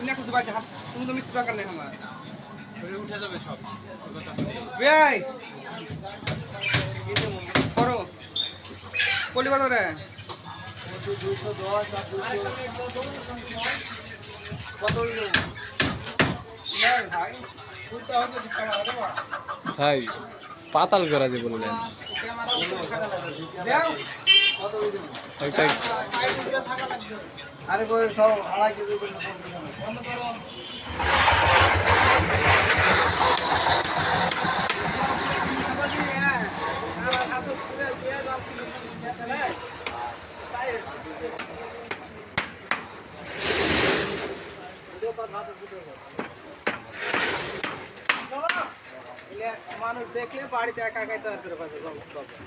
না করতে পারছি তুমি তো মিষ্টি দরকার নেই আমার উঠে যাবে সব বেয়াই করো কলি কত রে 210 আর 200 কত হইল ভাই উল্টা হচ্ছে টাকা দেবো ভাই পাতাল করা যে বললেন দেও কত হইল ওইটাই সাইড উঠে থাকা লাগবে আরে বই খাও আড়াই কেজি করে বন্ধ করো মানুষ দেখলে বাড়িতে একা একাই তৈরি করে পাবে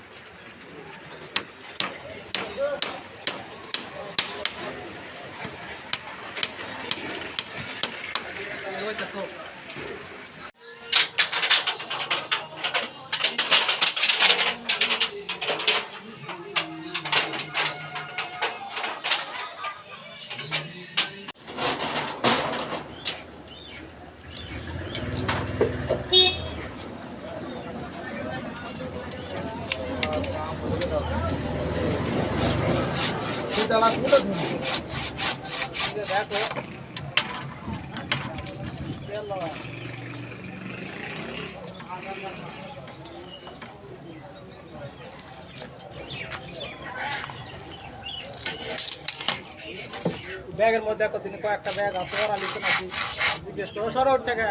ব্যাগের মধ্যে দেখো তিনি কয়েকটা ব্যাগ আছে ওরা লিখে নাকি জিজ্ঞেস করো সরো টাকা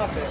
আছে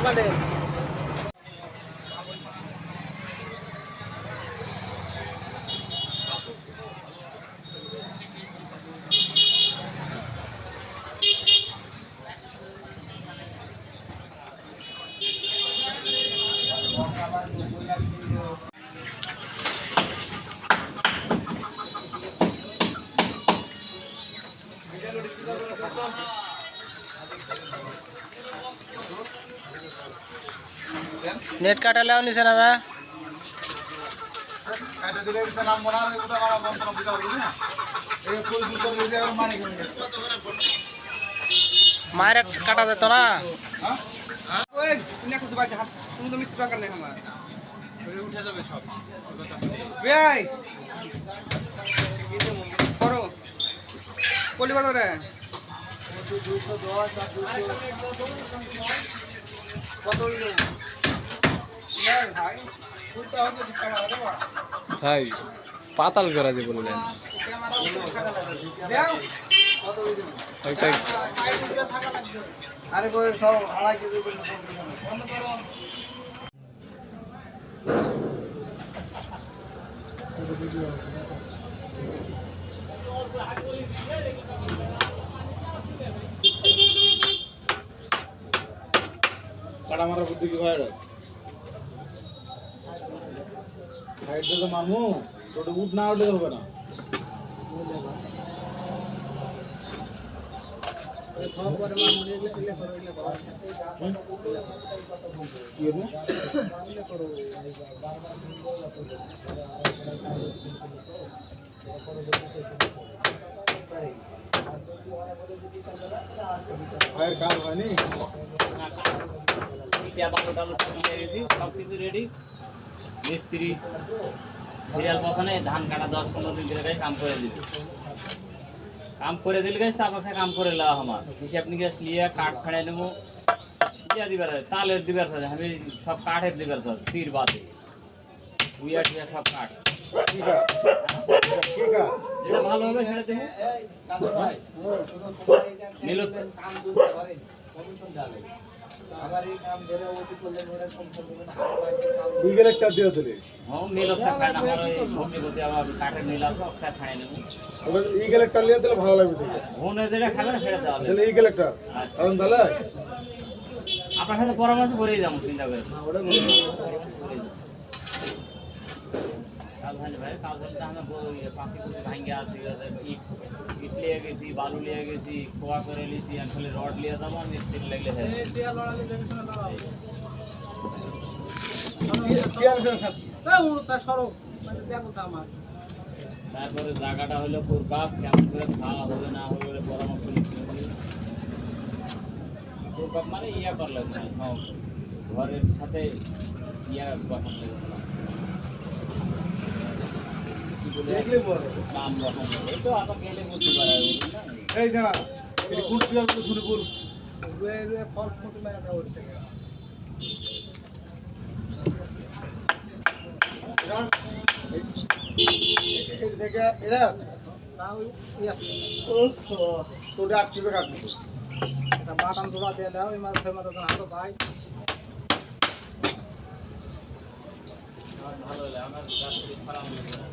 মানে নেট কাটা লাও নিছে না ভাই কাটা দিলে এটা নাম মনে হয় ওটা আমার বন্ধ না বুঝা বুঝি না এই ফুল ফুল করে দিয়ে আর মানে মায়ের কাটা যেত না হ্যাঁ ওই না করতে পারছি তুমি তো মিষ্টি দরকার নেই আমার উঠে যাবে সব বেয়াই করো কলি কত রে 210 আর 200 কত হইল ভাই উল্টা হচ্ছে টাকা দেবো ভাই পাতাল করা যে বললেন দেও কত হইল ওইটাই সাইড উঠে থাকা লাগবে আরে বই খাও আড়াই কেজি করে বন্ধ করো কাটা মারা বুদ্ধি কি ভাই সাইড থেকে মামু তোটা উঠ না উঠে হবে না কি ভাইয়ের কাজ হয়নি ইটা বালু টালু সব নিয়ে গেছি, সব কিছু রেডি। মিস্ত্রি সিরিয়াল বসানে ধান কাটা 10-15 দিন ধরে কাম করে দিবে। কাম করে দিলে গেছে, তারপর সে কাম করে লাও আমার হিসাব নিকাশ লিয়ে কাঠ ফাড়াই নেবো, দিয়া দিবার তালের দিবার থাকে, আমি সব কাঠের দিবার থাকে, তীর বাদে উইয়া টিয়া সব কাঠ, কি কাজ কি কাজ যেটা ভালো হবে সেটা দেবো। নিল ইগেল একটা দিয়ে দিলে হ্যাঁ নীল খায় আমার ওই ভর্তি করতে আমার কাঠের নীল আছে, ওটা খাই নেবো। ওটা ইগেল একটা নিয়ে দিলে ভালো লাগবে ঠিক ভুনে যেটা খাবে না সেটা চাওয়া তাহলে ইগেল একটা কারণ তাহলে আপনার সাথে পরামর্শ করেই যাবো, চিন্তা করে কাজ হয়নি ভাই, কাজ হলে আমরা পাখি কুচি ভাঙ্গে আসি, ইট ইট লিয়ে গেছি, বালু লিয়ে গেছি, খোয়া করে নিয়েছি, আসলে রড লিয়ে যাবো, আর মিস্ত্রি লাগলে হ্যাঁ সিয়ালের সাথে তার সড়ক মানে দেখো তো আমার তারপরে জায়গাটা হলো কোরকাপ, কেমন করে খাওয়া হবে না হবে বলে পরামর্শ নিতে হবে। কোরকাপ মানে ইয়া করলে না, সব ঘরের সাথে ইয়া বসান লাগবে, দেখলে বল নাম বসান লাগবে, এই তো আমরা গেলে বুঝতে পারা বলুন না। এই জানা এই কোন সিয়াল গুলো শুনে বল ফলস মতো মেরা দেওয়া হচ্ছে এই থেকে এরা তাও ইয়াস তো ডাক দিবে কাজ এটা বাটাম জোড়া দিয়ে দাও এই মাঝে মাঝে হাতে ভাই ভালো হলে আমার কাছে খারাপ লাগে না।